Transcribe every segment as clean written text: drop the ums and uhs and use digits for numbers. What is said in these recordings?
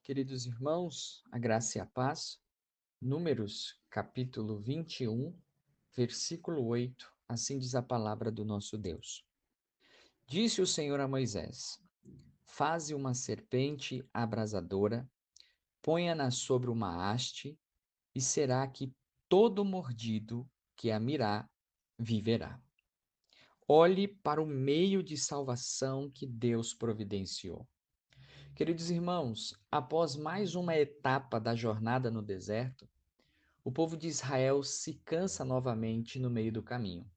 Queridos irmãos, a graça e a paz. Números, capítulo 21, versículo 8, assim diz a palavra do nosso Deus. Disse o Senhor a Moisés: Faze uma serpente abrasadora, ponha-na sobre uma haste, e será que todo mordido que a mirar viverá. Olhe para o meio de salvação que Deus providenciou. Queridos irmãos, após mais uma etapa da jornada no deserto, o povo de Israel se cansa novamente no meio do caminho.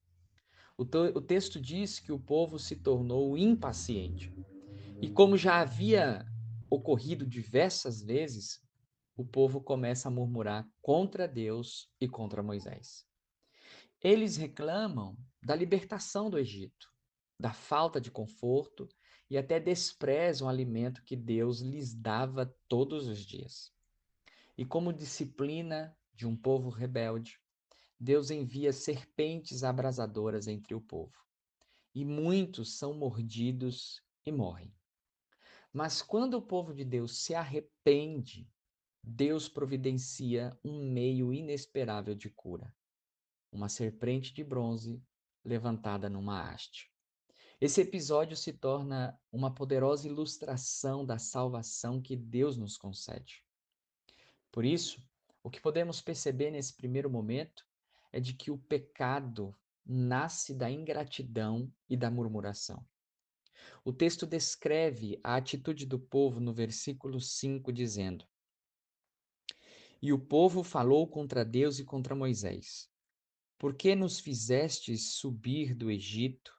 O texto diz que o povo se tornou impaciente. E como já havia ocorrido diversas vezes, o povo começa a murmurar contra Deus e contra Moisés. Eles reclamam da libertação do Egito, da falta de conforto e até desprezam o alimento que Deus lhes dava todos os dias. E como disciplina de um povo rebelde, Deus envia serpentes abrasadoras entre o povo, e muitos são mordidos e morrem. Mas quando o povo de Deus se arrepende, Deus providencia um meio inesperável de cura, uma serpente de bronze levantada numa haste. Esse episódio se torna uma poderosa ilustração da salvação que Deus nos concede. Por isso, o que podemos perceber nesse primeiro momento é de que o pecado nasce da ingratidão e da murmuração. O texto descreve a atitude do povo no versículo 5, dizendo: E o povo falou contra Deus e contra Moisés: Por que nos fizestes subir do Egito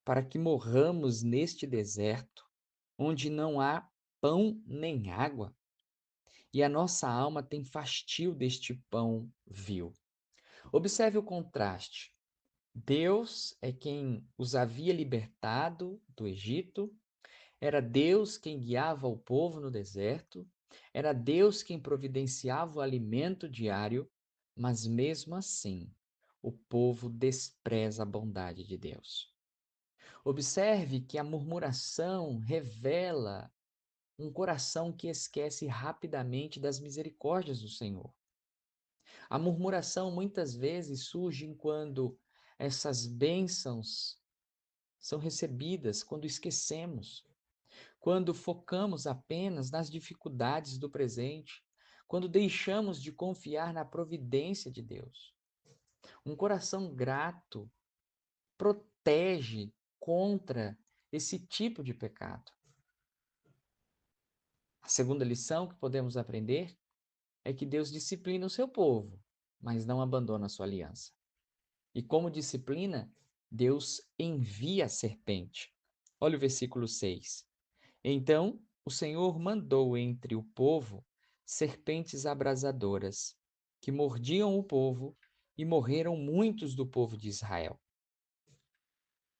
para que morramos neste deserto, onde não há pão nem água? E a nossa alma tem fastio deste pão vil. Observe o contraste. Deus é quem os havia libertado do Egito, era Deus quem guiava o povo no deserto, era Deus quem providenciava o alimento diário, mas mesmo assim, o povo despreza a bondade de Deus. Observe que a murmuração revela um coração que esquece rapidamente das misericórdias do Senhor. A murmuração muitas vezes surge quando essas bênçãos são recebidas, quando esquecemos, quando focamos apenas nas dificuldades do presente, quando deixamos de confiar na providência de Deus. Um coração grato protege contra esse tipo de pecado. A segunda lição que podemos aprender é que Deus disciplina o seu povo, mas não abandona a sua aliança. E como disciplina, Deus envia a serpente. Olha o versículo 6. Então o Senhor mandou entre o povo serpentes abrasadoras, que mordiam o povo, e morreram muitos do povo de Israel.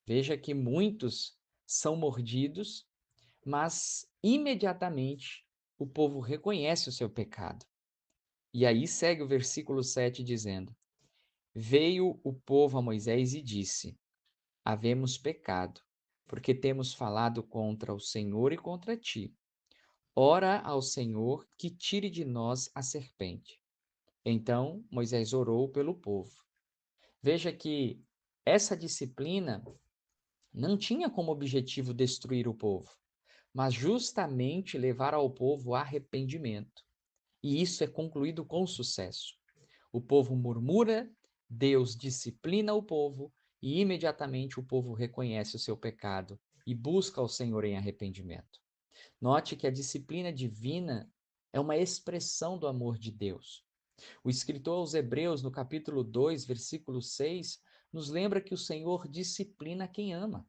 Veja que muitos são mordidos, mas imediatamente o povo reconhece o seu pecado. E aí segue o versículo 7 dizendo: Veio o povo a Moisés e disse: Havemos pecado, porque temos falado contra o Senhor e contra ti. Ora ao Senhor que tire de nós a serpente. Então Moisés orou pelo povo. Veja que essa disciplina não tinha como objetivo destruir o povo, mas justamente levar ao povo arrependimento. E isso é concluído com sucesso. O povo murmura, Deus disciplina o povo e imediatamente o povo reconhece o seu pecado e busca ao Senhor em arrependimento. Note que a disciplina divina é uma expressão do amor de Deus. O escritor aos Hebreus, no capítulo 2, versículo 6, nos lembra que o Senhor disciplina quem ama.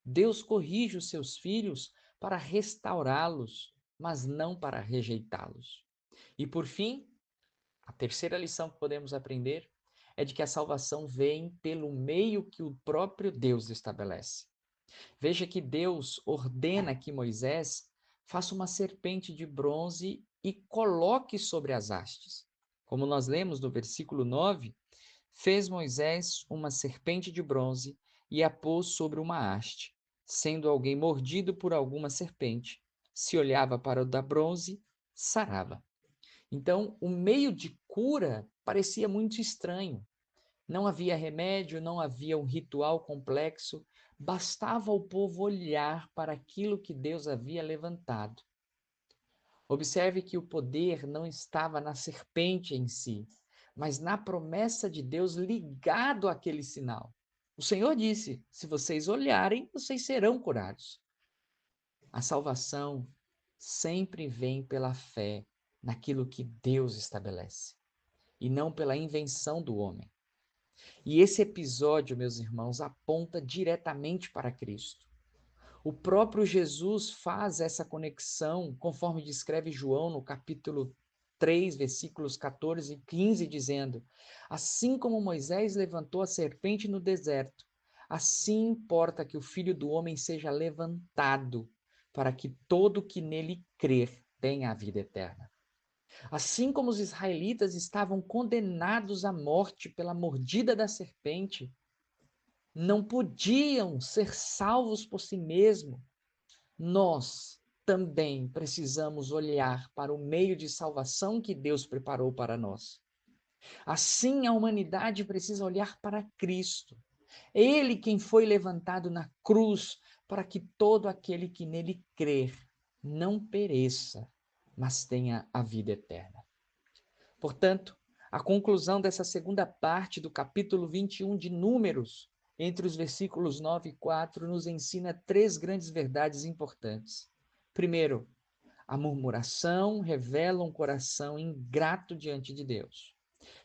Deus corrige os seus filhos para restaurá-los, mas não para rejeitá-los. E por fim, a terceira lição que podemos aprender é de que a salvação vem pelo meio que o próprio Deus estabelece. Veja que Deus ordena que Moisés faça uma serpente de bronze e coloque sobre as hastes. Como nós lemos no versículo 9, fez Moisés uma serpente de bronze e a pôs sobre uma haste. Sendo alguém mordido por alguma serpente, se olhava para o da bronze, sarava. Então, o meio de cura parecia muito estranho. Não havia remédio, não havia um ritual complexo, bastava o povo olhar para aquilo que Deus havia levantado. Observe que o poder não estava na serpente em si, mas na promessa de Deus ligado àquele sinal. O Senhor disse: se vocês olharem, vocês serão curados. A salvação sempre vem pela fé naquilo que Deus estabelece e não pela invenção do homem. E esse episódio, meus irmãos, aponta diretamente para Cristo. O próprio Jesus faz essa conexão, conforme descreve João no capítulo 3, versículos 14 e 15, dizendo: assim como Moisés levantou a serpente no deserto, assim importa que o Filho do Homem seja levantado, para que todo que nele crer tenha a vida eterna. Assim como os israelitas estavam condenados à morte pela mordida da serpente, não podiam ser salvos por si mesmos, nós também precisamos olhar para o meio de salvação que Deus preparou para nós. Assim, a humanidade precisa olhar para Cristo. Ele quem foi levantado na cruz para que todo aquele que nele crer não pereça, mas tenha a vida eterna. Portanto, a conclusão dessa segunda parte do capítulo 21 de Números, entre os versículos 9 e 4, nos ensina três grandes verdades importantes. Primeiro, a murmuração revela um coração ingrato diante de Deus.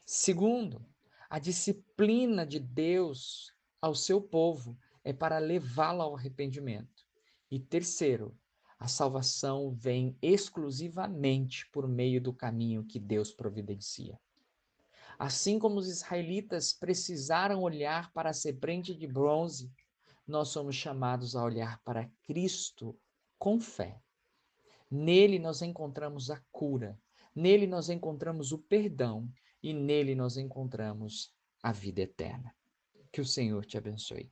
Segundo, a disciplina de Deus ao seu povo é para levá-lo ao arrependimento. E terceiro, a salvação vem exclusivamente por meio do caminho que Deus providencia. Assim como os israelitas precisaram olhar para a serpente de bronze, nós somos chamados a olhar para Cristo com fé. Nele nós encontramos a cura, nele nós encontramos o perdão e nele nós encontramos a vida eterna. Que o Senhor te abençoe.